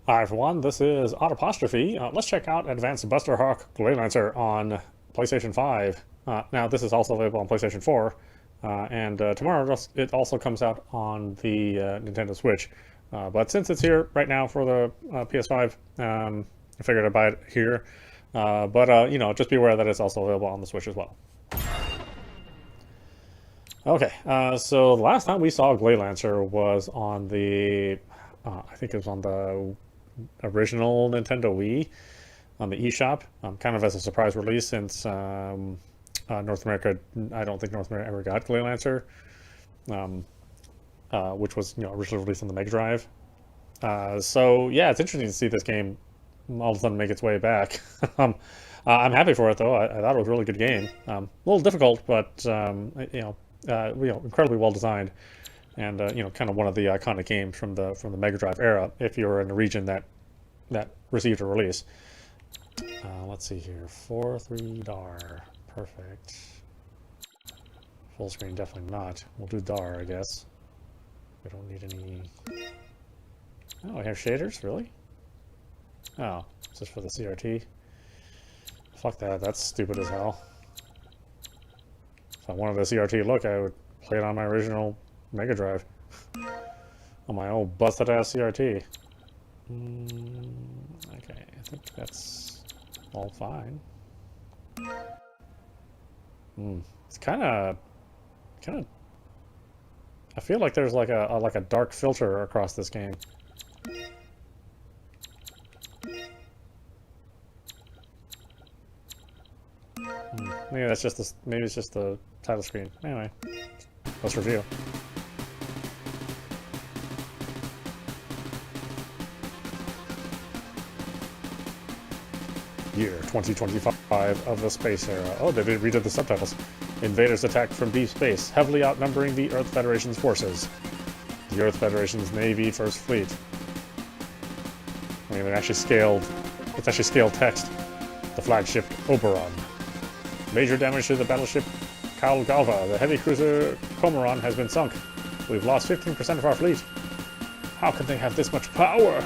Hi everyone, this is audap. Let's check out Advanced Busterhawk Gleylancer on PlayStation 5. Now this is also available on PlayStation 4, and tomorrow it also comes out on the Nintendo Switch. But since it's here right now for the PS5, I figured I'd buy it here. But just be aware that it's also available on the Switch as well. Okay, so the last time we saw Gleylancer was on the, I think it was on the original Nintendo Wii on the eShop, kind of as a surprise release since North America, I don't think North America ever got Gleylancer, which was originally released on the Mega Drive. So yeah, it's interesting to see this game all of a sudden make its way back. I'm happy for it though. I thought it was a really good game. A little difficult, but incredibly well designed, and kind of one of the iconic games from the Mega Drive era. If you're in a region that received a release. Let's see here, 4.3 DAR, perfect. Full screen definitely not. We'll do DAR, I guess. We don't need any. Oh, we have shaders, really? Oh, just for the CRT. Fuck that. That's stupid as hell. If I wanted a CRT look, I would play it on my original Mega Drive. On my old busted ass CRT. Okay, I think that's all fine. It's kind of. I feel like there's like a dark filter across this game. Maybe that's just the. Maybe it's just the title screen. Anyway, let's review. Year 2025 of the space era. Oh, they redid the subtitles. Invaders attacked from deep space, heavily outnumbering the Earth Federation's forces. The Earth Federation's Navy First Fleet. I mean, it's actually scaled text. The flagship Oberon. Major damage to the battleship Galva. The heavy cruiser Comoron has been sunk. We've lost 15% of our fleet. How can they have this much power?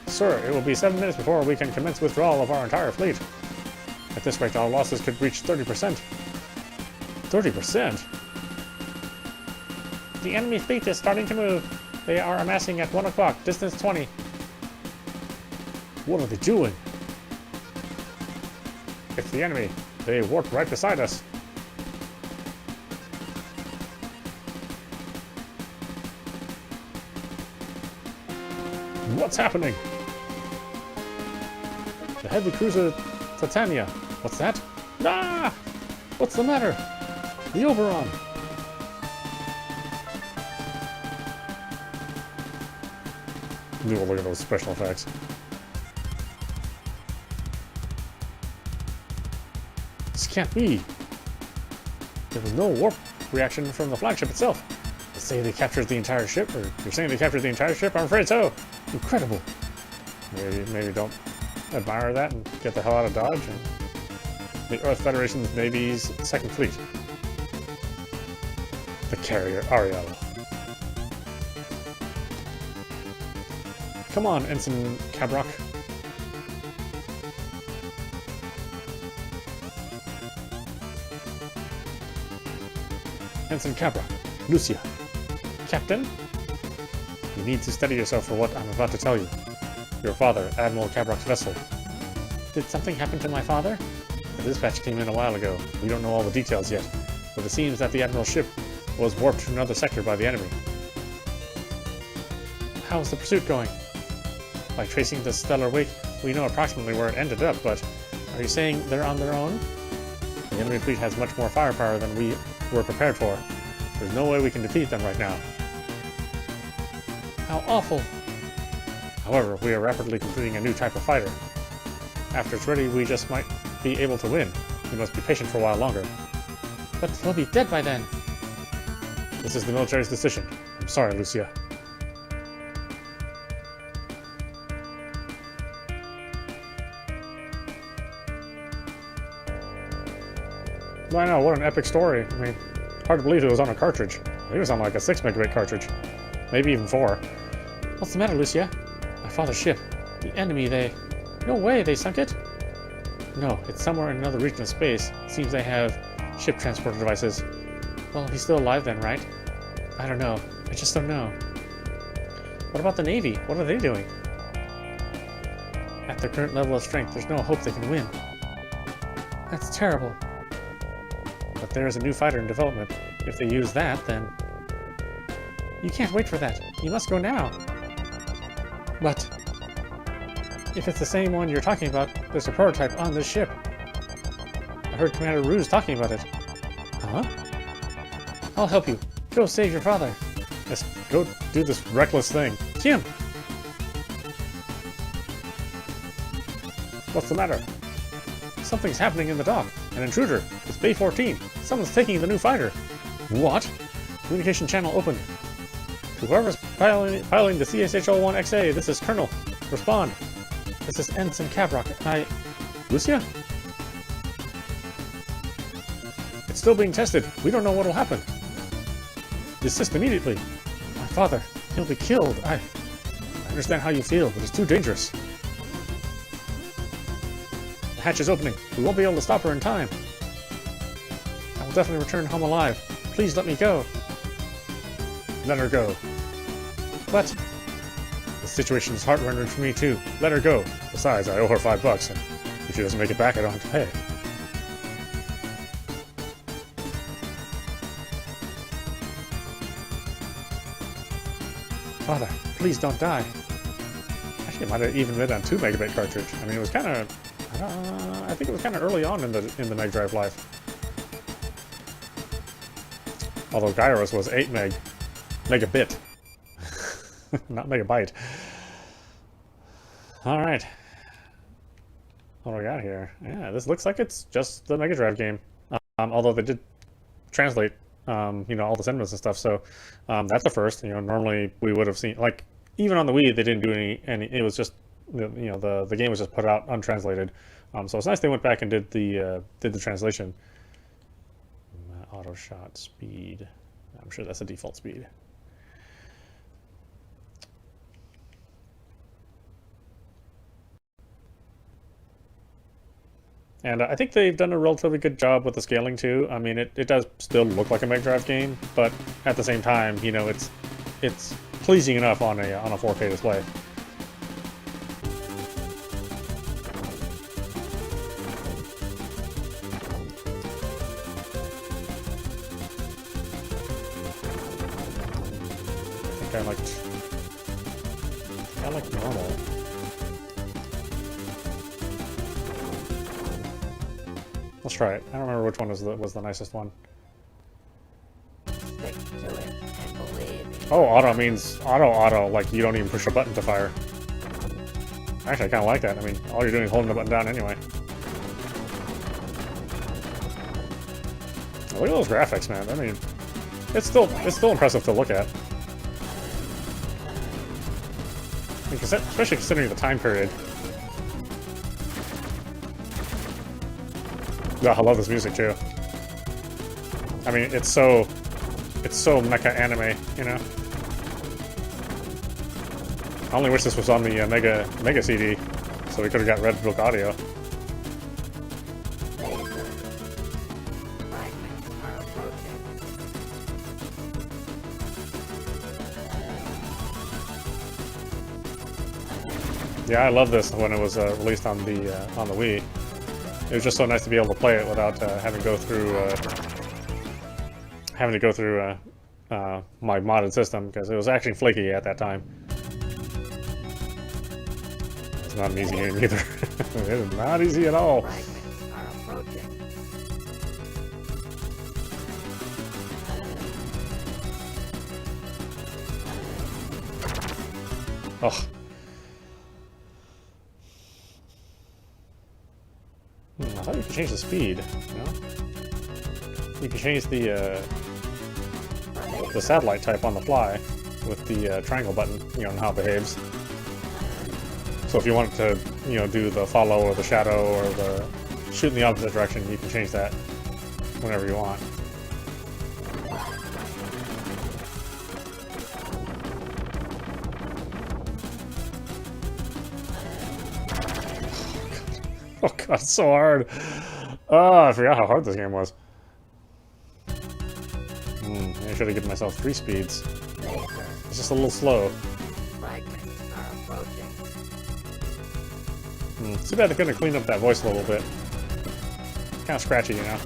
Sir, it will be 7 minutes before we can commence withdrawal of our entire fleet. At this rate, our losses could reach 30%. 30%? The enemy fleet is starting to move. They are amassing at 1 o'clock, distance 20. What are they doing? It's the enemy. They warped right beside us. What's happening? The heavy cruiser Titania. What's that? Ah! What's the matter? The Oberon. Look at those special effects. This can't be. There was no warp reaction from the flagship itself. They say they captured the entire ship, or you're saying they captured the entire ship? I'm afraid so. Incredible. Maybe don't admire that and get the hell out of Dodge. The Earth Federation's Navy's Second Fleet. The carrier Ariel. Come on, Ensign Cabrock. Ensign Cabrock. Lucia. Captain? You need to steady yourself for what I'm about to tell you. Your father, Admiral Cabrock's vessel. Did something happen to my father? The dispatch came in a while ago. We don't know all the details yet, but it seems that the Admiral's ship was warped to another sector by the enemy. How's the pursuit going? By tracing the stellar wake, we know approximately where it ended up, but are you saying they're on their own? The enemy fleet has much more firepower than we were prepared for. There's no way we can defeat them right now. How awful! However, we are rapidly completing a new type of fighter. After it's ready, we just might be able to win. We must be patient for a while longer. But we'll be dead by then. This is the military's decision. I'm sorry, Lucia. I know, what an epic story. I mean, hard to believe it was on a cartridge. I think it was on like a 6 megabit cartridge. Maybe even 4. What's the matter, Lucia? I father's ship. The enemy, they... No way, they sunk it? No, it's somewhere in another region of space. It seems they have ship transporter devices. Well, he's still alive then, right? I don't know. I just don't know. What about the Navy? What are they doing? At their current level of strength, there's no hope they can win. That's terrible. But there is a new fighter in development. If they use that, then... You can't wait for that. You must go now. But... If it's the same one you're talking about, there's a prototype on this ship. I heard Commander Ruse talking about it. Huh? I'll help you. Go save your father. Yes, go do this reckless thing. Kim! What's the matter? Something's happening in the dock. An intruder. It's Bay 14. Someone's taking the new fighter. What? Communication channel open. To whoever's piloting the CSH-01XA, this is Colonel. Respond. This is Ensign Cabrock. Lucia? It's still being tested. We don't know what'll happen. Desist immediately. My father. He'll be killed. I understand how you feel, but it's too dangerous. The hatch is opening. We won't be able to stop her in time. I will definitely return home alive. Please let me go. Let her go. But the situation is heart-rending for me too. Let her go. Besides, I owe her $5, and if she doesn't make it back, I don't have to pay. Father, please don't die. Actually, it might have even been on 2 megabit cartridge. I mean, it was kind of... I think it was kind of early on in the Mega Drive life. Although Gyros was 8 megabit. Not megabyte. Alright. What do we got here? Yeah, this looks like it's just the Mega Drive game. Although they did translate, you know, all the cinemas and stuff, so that's a first. You know, normally we would have seen, like, even on the Wii, they didn't do any it was just, you know, the game was just put out untranslated. So it's nice they went back and did the translation. Auto shot speed. I'm sure that's the default speed. And I think they've done a relatively good job with the scaling too. I mean, it does still look like a Mega Drive game, but at the same time, you know, it's pleasing enough on a 4K display. I think I like normal. Let's try it. I don't remember which one was the nicest one. Stick to it and believe. Oh, auto means auto, like you don't even push a button to fire. Actually, I kind of like that. I mean, all you're doing is holding the button down anyway. Oh, look at those graphics, man. I mean, it's still impressive to look at. I mean, especially considering the time period. Oh, I love this music too. I mean, it's so mecha anime, you know. I only wish this was on the Mega CD, so we could have got Red Book audio. Yeah, I love this when it was released on the Wii. It was just so nice to be able to play it without having to go through my modded system, because it was actually flaky at that time. It's not an easy game either. It is not easy at all. Oh. I thought you could change the speed, you know? You can change the satellite type on the fly with the triangle button, you know, and how it behaves. So if you want to, you know, do the follow or the shadow or the shoot in the opposite direction, you can change that whenever you want. Oh god, it's so hard. Oh, I forgot how hard this game was. I should have given myself 3 speeds. It's just a little slow. Fragments are approaching. Too bad they couldn't have cleaned up that voice a little bit. Kind of scratchy, you know?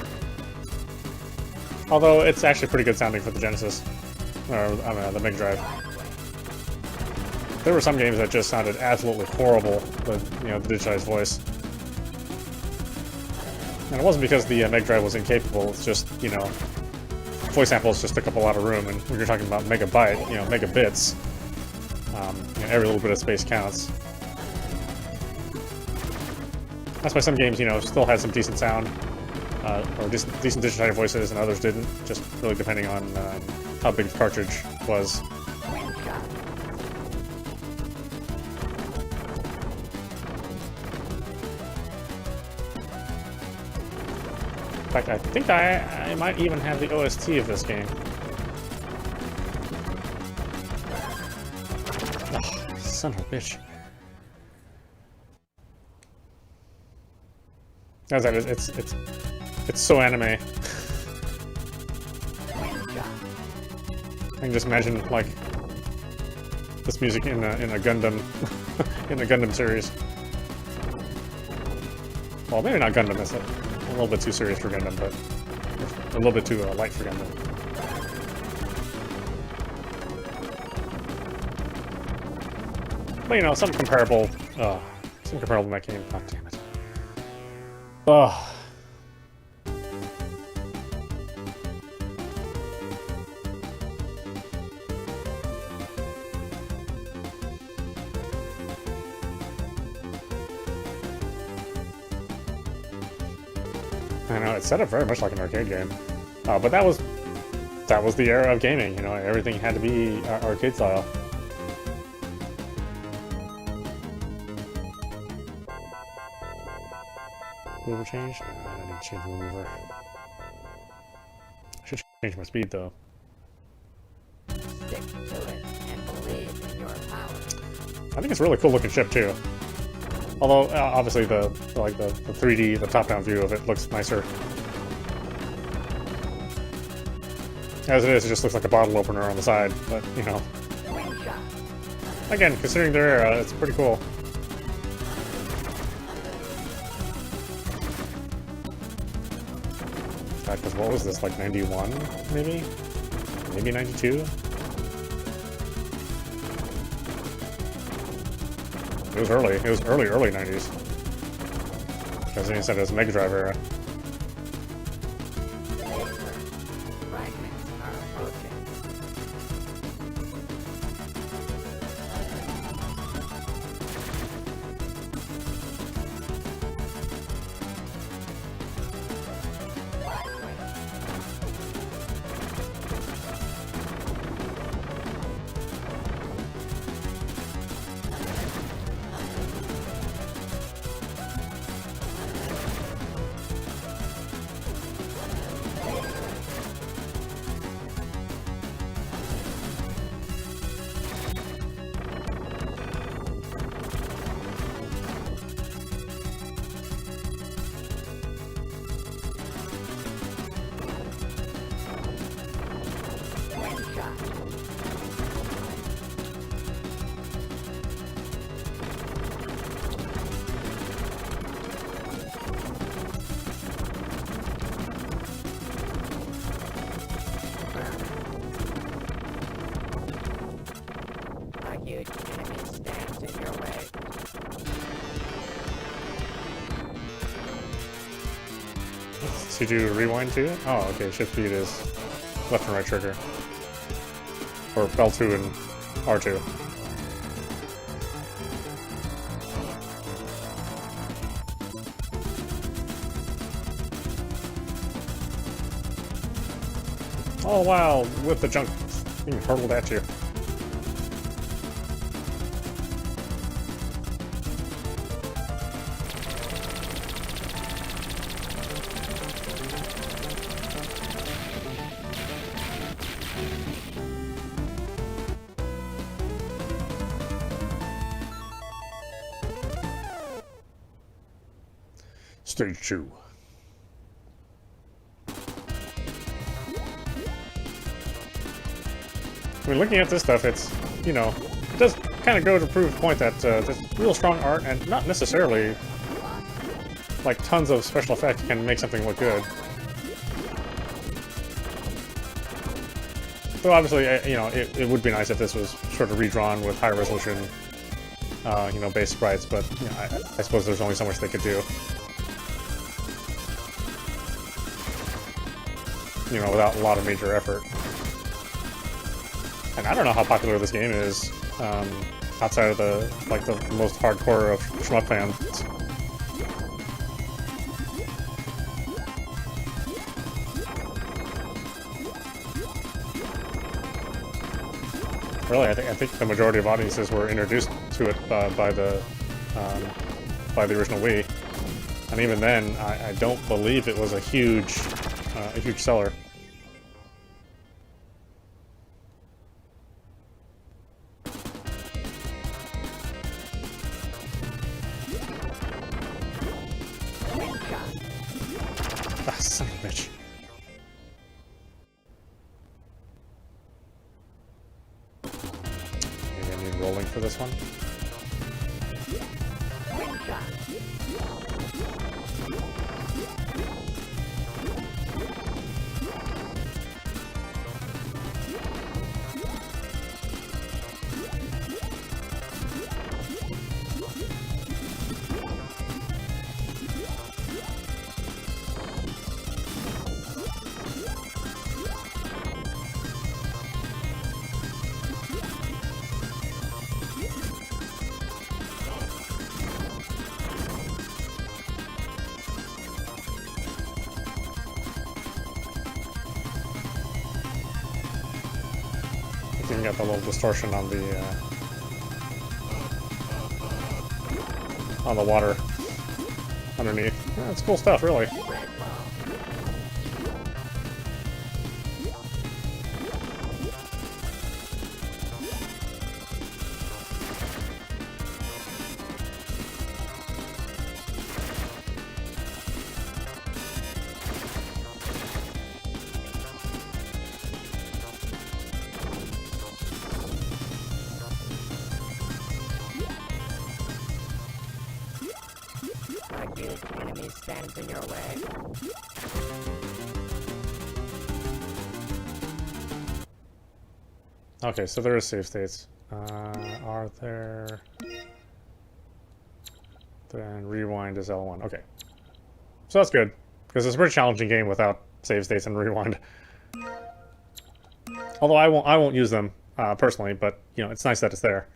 Although, it's actually pretty good sounding for the Genesis. Or, I don't know, the Mega Drive. There were some games that just sounded absolutely horrible with, you know, the digitized voice. And it wasn't because the Mega Drive was incapable, it's just, you know, voice samples just took up a lot of room, and when you're talking about megabyte, you know, megabits, you know, every little bit of space counts. That's why some games, you know, still had some decent sound, or decent digitized voices, and others didn't, just really depending on how big the cartridge was. In fact, I think I might even have the OST of this game. Oh, son of a bitch. As that is, it's so anime. I can just imagine like this music in a Gundam in a Gundam series. Well, maybe not Gundam. That's a little bit too serious for Gundam, but a little bit too light for Gundam. But you know, some comparable in that game. God damn it. Oh. I know, it's set up very much like an arcade game. But that was the era of gaming, you know, everything had to be arcade style. Mover change? I don't need to change the mover. I should change my speed though. Stick to it and believe in your power. I think it's a really cool looking ship too. Although obviously the 3D, the top-down view of it looks nicer. As it is, it just looks like a bottle opener on the side, but you know. Again, considering their era, it's pretty cool. Because what was this, like 91, maybe? Maybe 92? It was early. It was early 90s. Because they said it was Mega Drive era. Fragments are approaching. A huge enemy stands in your way. So you do rewind too? Oh, okay, shift beat is left and right trigger. Or L2 and R2. Oh wow, with the junk being hurtled at you. Stage 2. I mean, looking at this stuff, it's, you know, it does kind of go to prove the point that there's real strong art and not necessarily, like, tons of special effects can make something look good. So obviously, you know, it would be nice if this was sort of redrawn with higher resolution, you know, base sprites, but you know, I suppose there's only so much they could do. You know, without a lot of major effort. And I don't know how popular this game is outside of the most hardcore of shmup fans. Really, I think the majority of audiences were introduced to it by the original Wii, and even then, I don't believe it was a huge seller. Ah, son of a bitch. Maybe I need rolling for this one. Even got the little distortion on the water underneath. Yeah, it's cool stuff, really. Enemy stands in your way. Okay, so there is save states. Are there? Then rewind is L1. Okay, so that's good because it's a pretty challenging game without save states and rewind. Although I won't use them personally, but you know it's nice that it's there.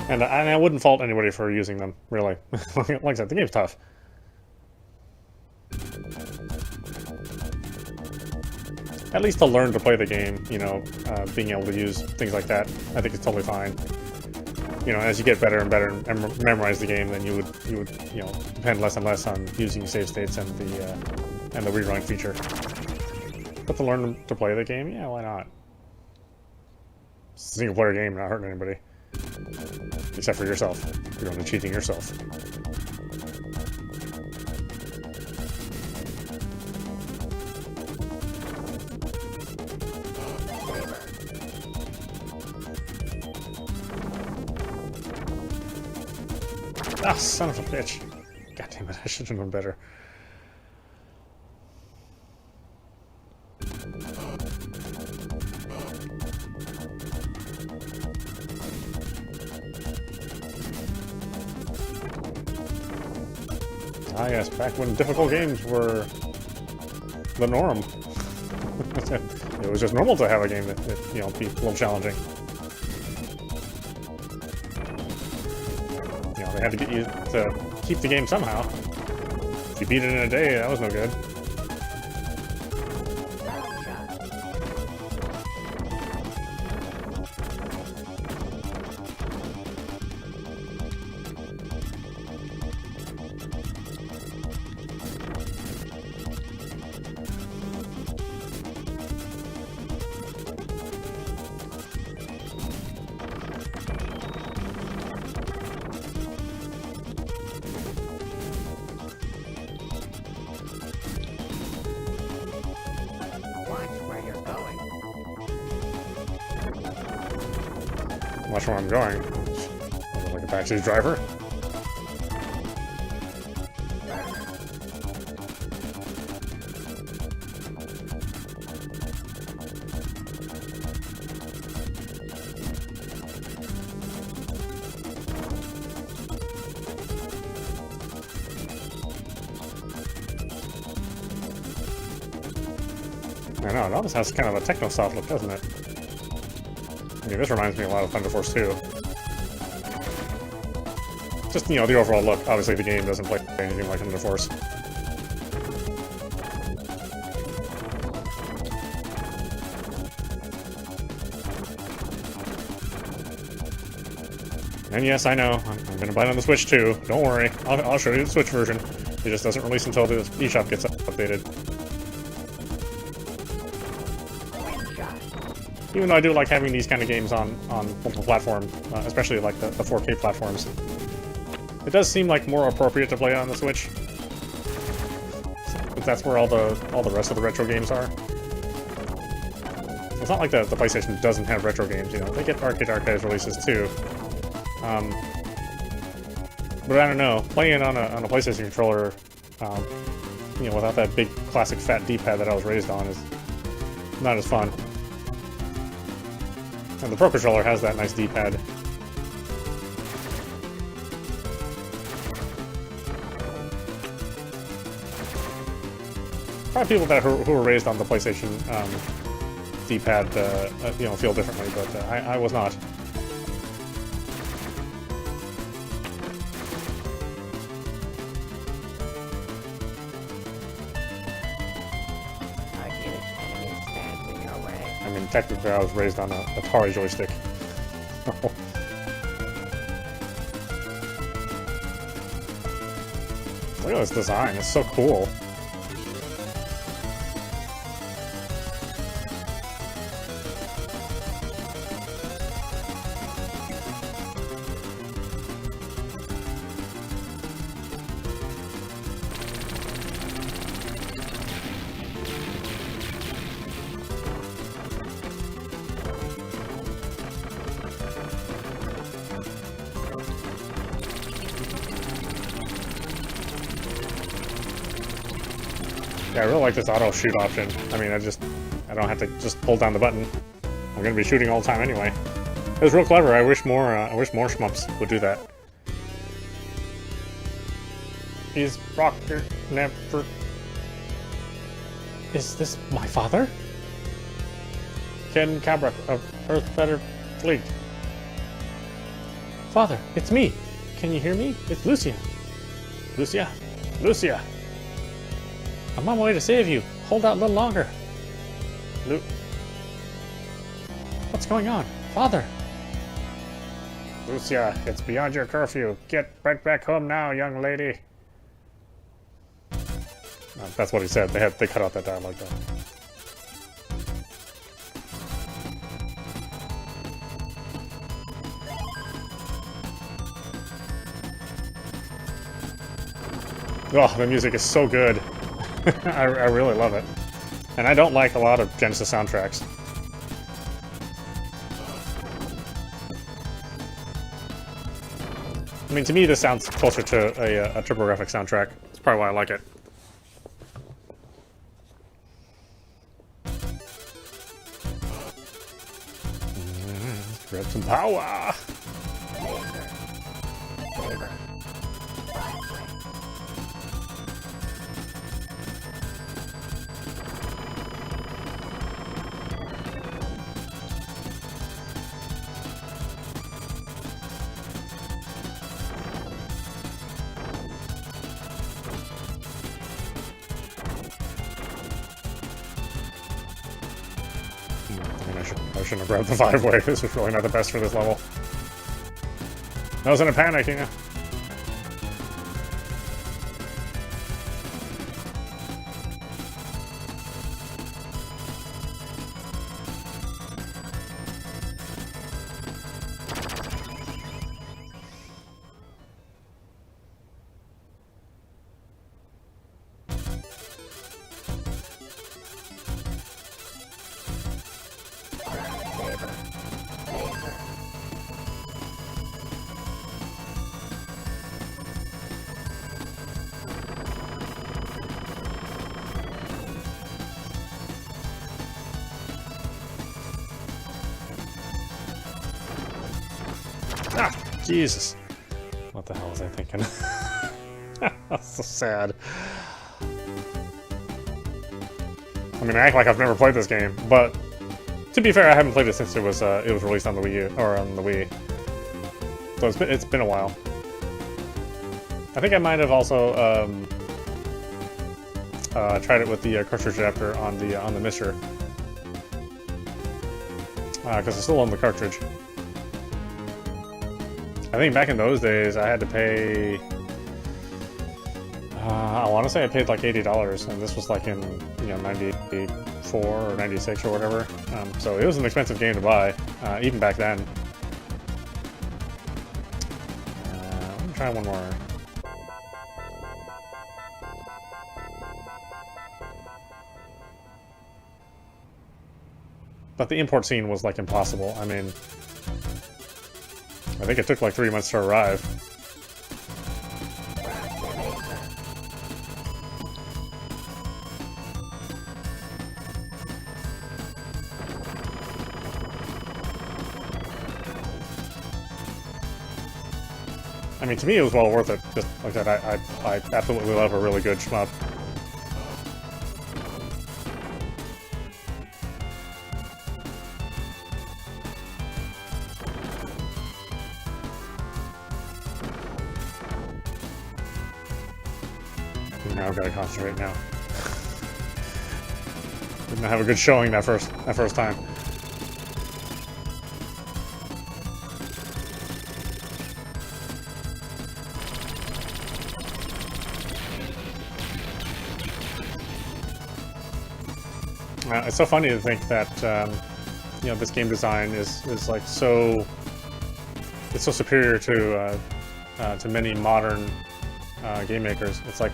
And I wouldn't fault anybody for using them, really. Like I said, the game's tough. At least to learn to play the game, you know, being able to use things like that, I think it's totally fine. You know, as you get better and better and memorize the game, then you would you know depend less and less on using save states and the rerun feature. But to learn to play the game, yeah, why not? It's a single player game, not hurting anybody. Except for yourself. You're only cheating yourself. Ah, son of a bitch. God damn it, I should have known better. Ah yes, back when difficult games were the norm. It was just normal to have a game that you know, be a little challenging. You know, they had to get used to keep the game somehow. If you beat it in a day, that was no good. Watch where I'm going. Like a backseat driver. I know, it almost has kind of a techno-soft look, doesn't it? I mean, this reminds me a lot of Thunder Force 2. Just, you know, the overall look. Obviously, the game doesn't play anything like Thunder Force. And yes, I know, I'm going to buy it on the Switch too. Don't worry, I'll show you the Switch version. It just doesn't release until the eShop gets updated. Even though I do like having these kind of games on multiple platforms, especially like the 4K platforms. It does seem like more appropriate to play on the Switch. But that's where all the rest of the retro games are. It's not like the PlayStation doesn't have retro games, you know. They get Arcade Archives releases too. But I don't know, playing it on a PlayStation controller, you know, without that big classic fat D-pad that I was raised on is not as fun. And the Pro Controller has that nice D-pad. Probably people who were raised on the PlayStation D-pad, you know, feel differently, but I was not. I mean, technically, I was raised on a Atari joystick. Look at this design, it's so cool. Yeah, I really like this auto shoot option. I mean, I don't have to just hold down the button. I'm gonna be shooting all the time anyway. It was real clever. I wish more shmups would do that. Is Proctor never... Is this my father? Ken Cabra of Earth Feather Fleet. Father, it's me. Can you hear me? It's Lucia. Lucia? Lucia! I'm on my way to save you. Hold out a little longer. What's going on? Father! Lucia, it's beyond your curfew. Get right back home now, young lady. That's what he said. They cut out that dialogue though. Oh, the music is so good. I really love it. And I don't like a lot of Genesis soundtracks. I mean, to me, this sounds closer to a TurboGrafx soundtrack. That's probably why I like it. Grab some power! I shouldn't have grabbed the 5-way. This was really not the best for this level. I was in a panic, you know. Ah, Jesus. What the hell was I thinking? That's so sad. I mean, I act like I've never played this game, but to be fair, I haven't played it since it was released on the Wii U, or on the Wii. So it's been a while. I think I might have also tried it with the cartridge adapter on the Mister, because it's still on the cartridge. I think back in those days, I had to pay. I want to say I paid like $80, and this was like in 94 or 96 or whatever. So it was an expensive game to buy, even back then. Let me try one more. But the import scene was like impossible. I mean, I think it took like 3 months to arrive. I mean, to me, it was well worth it. Just like that, I absolutely love a really good shmup. Now I've got to concentrate now. Didn't have a good showing that first time. It's so funny to think that this game design is like so. It's so superior to many modern game makers. It's like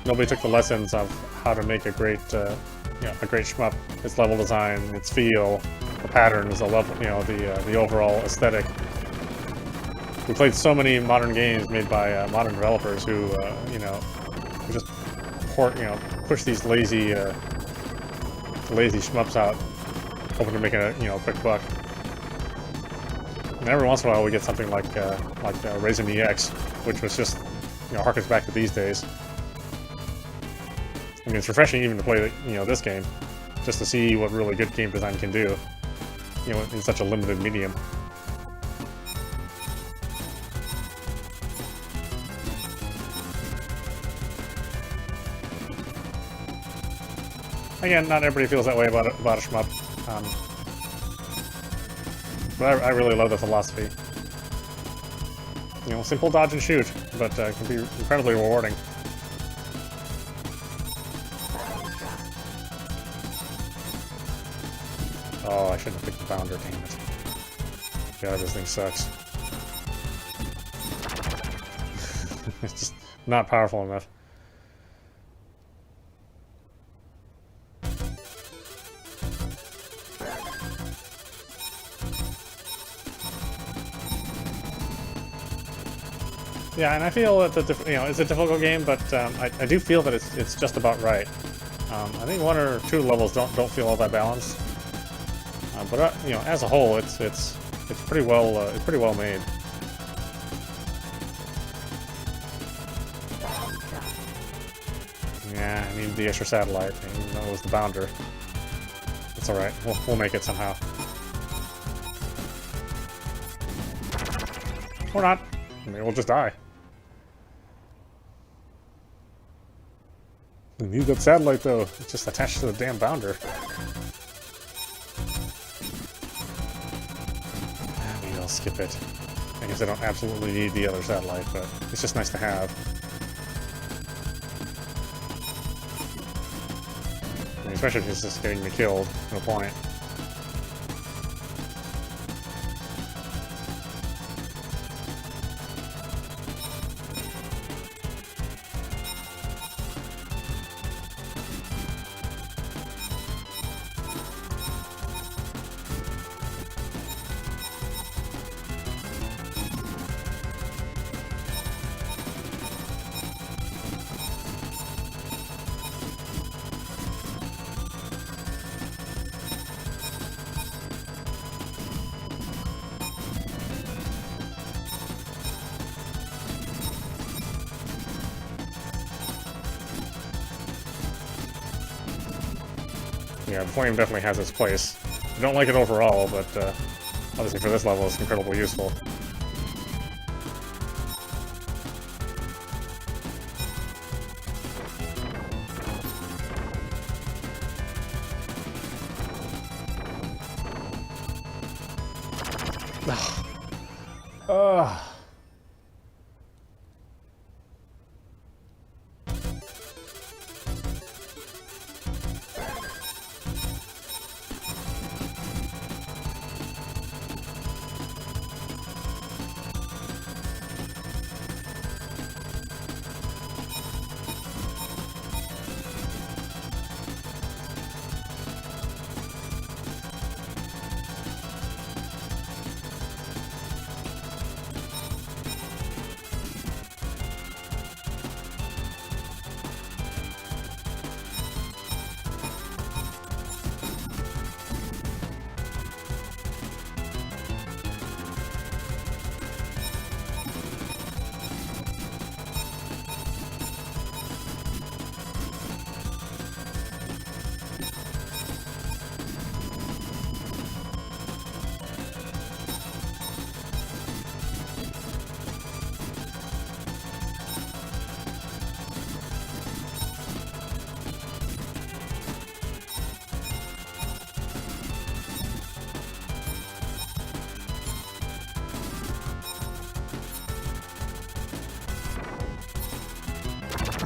nobody took the lessons of how to make a great shmup. Its level design, its feel, the patterns, the level, the overall aesthetic. We played so many modern games made by modern developers who who just push these lazy shmups out, hoping to make a quick buck. And every once in a while we get something like Raisin EX, which was just harkens back to these days. I mean, it's refreshing even to play this game, just to see what really good game design can do, in such a limited medium. Again, not everybody feels that way about a shmup, but I really love the philosophy. Simple dodge and shoot, but can be incredibly rewarding. Oh, I shouldn't have picked the Bounder, damn it. God, this thing sucks. It's just not powerful enough. Yeah, and I feel that it's a difficult game, but I do feel that it's just about right. I think 1 or 2 levels don't feel all that balanced, but as a whole, it's pretty well made. Yeah, I need the extra satellite, even though it was the Bounder. It's all right. We'll make it somehow. Or not. Maybe we'll just die. We need that satellite, though. It's just attached to the damn Bounder. I'll skip it. I guess I don't absolutely need the other satellite, but it's just nice to have. I mean, especially if it's just getting me killed. No point. Yeah, the flame definitely has its place. I don't like it overall, but obviously for this level it's incredibly useful. Ugh.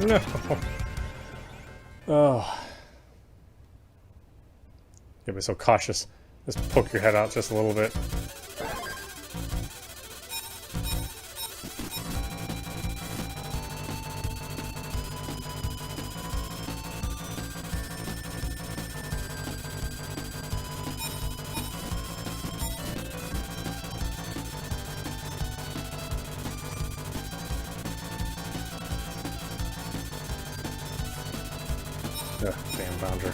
No. Oh. You'll be so cautious. Just poke your head out just a little bit. Ugh, damn bounder.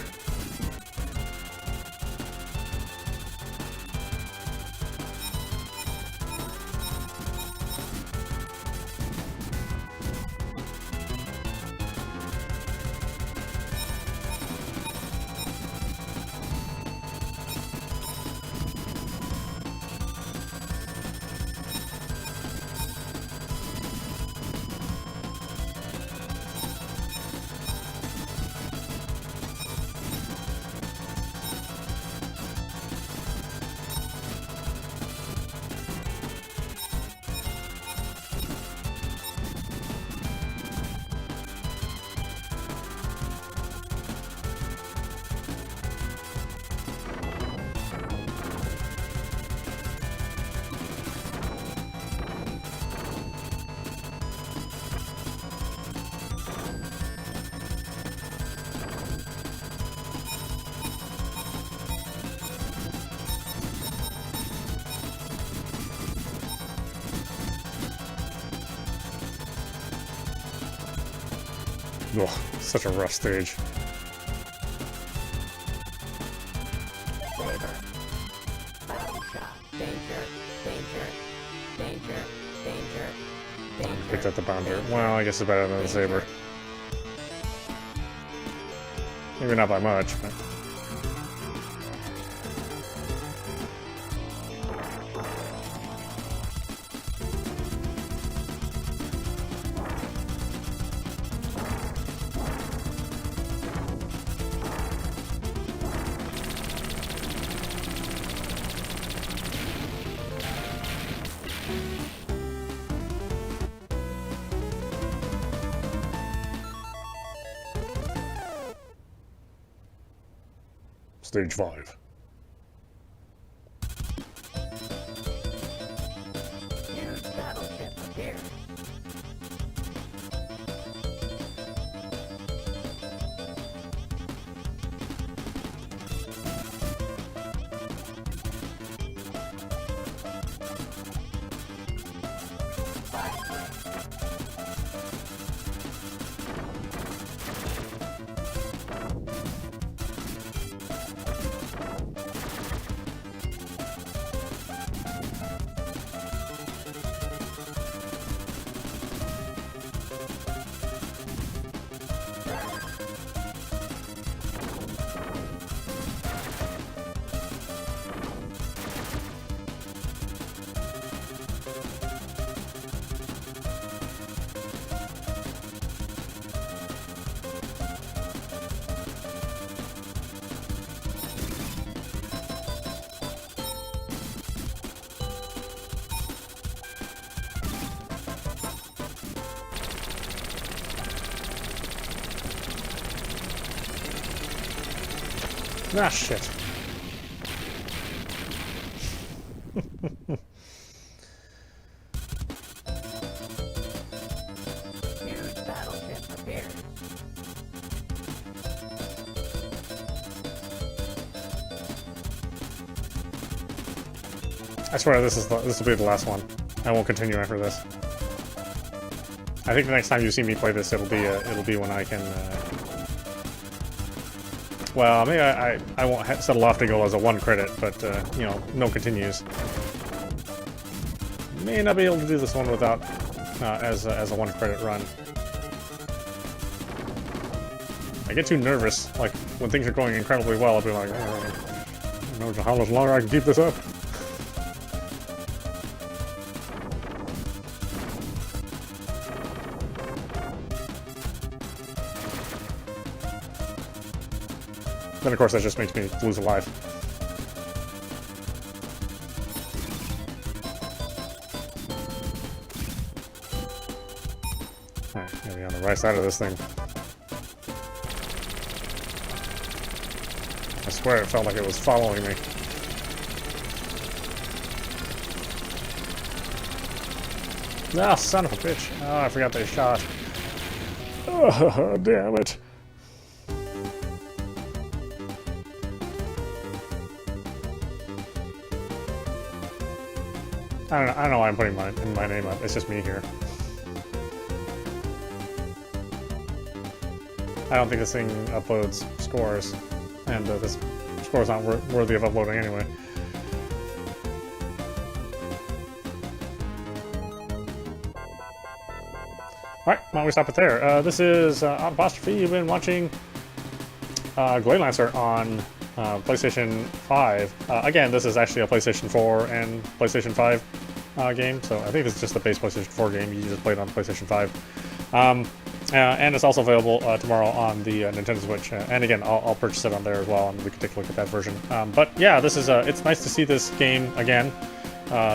Ugh, such a rough stage. Saber. Shot. Danger. Danger. Danger. Danger. Danger. Picked up the bounder. Well, I guess it's better than the saber. Maybe not by much, but... Stage 5. Huge battleship appeared. Ah, shit. Huge battleship appeared. I swear this will be the last one. I won't continue after this. I think the next time you see me play this, it'll be when I can. Well, maybe I won't set a lofty goal as a 1 credit, but you know, no continues. May not be able to do this one without as a 1 credit run. I get too nervous, like when things are going incredibly well. I'll be like, I don't know how much longer I can keep this up. Then, of course, that just makes me lose a life. Alright, gotta be on the right side of this thing. I swear it felt like it was following me. Ah, son of a bitch. Oh, I forgot they shot. Oh, damn it. I don't know why I'm putting my name up. It's just me here. I don't think this thing uploads scores, and this score is not worthy of uploading anyway. Alright, why don't we stop it there? This is Apostrophe. You've been watching Gleylancer on PlayStation 5. Again, this is actually a PlayStation 4 and PlayStation 5 game, so I think it's just the base PlayStation 4 game. You just play it on PlayStation 5. And it's also available tomorrow on the Nintendo Switch. And again, I'll purchase it on there as well, and we can take a look at that version. But yeah, this is it's nice to see this game again.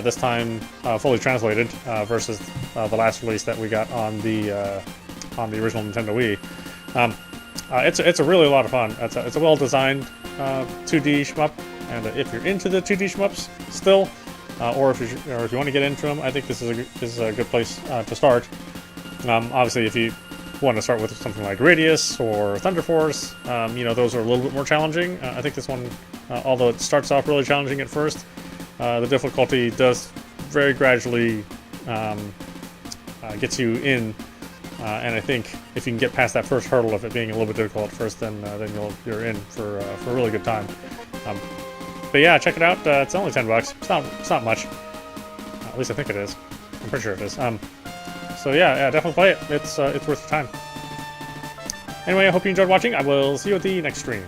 This time fully translated versus the last release that we got on the original Nintendo Wii. It's a really lot of fun. It's a well-designed 2D shmup, and if you're into the 2D shmups still, or if you want to get into them, I think this is a good place to start. Obviously, if you want to start with something like Radius or Thunder Force, you know, those are a little bit more challenging. I think this one, although it starts off really challenging at first, the difficulty does very gradually gets you in. And I think if you can get past that first hurdle of it being a little bit difficult at first, then you're in for a really good time. But yeah, check it out. It's only $10. It's not much. At least I think it is. I'm pretty sure it is. So yeah, definitely play it. It's worth the time. Anyway, I hope you enjoyed watching. I will see you at the next stream.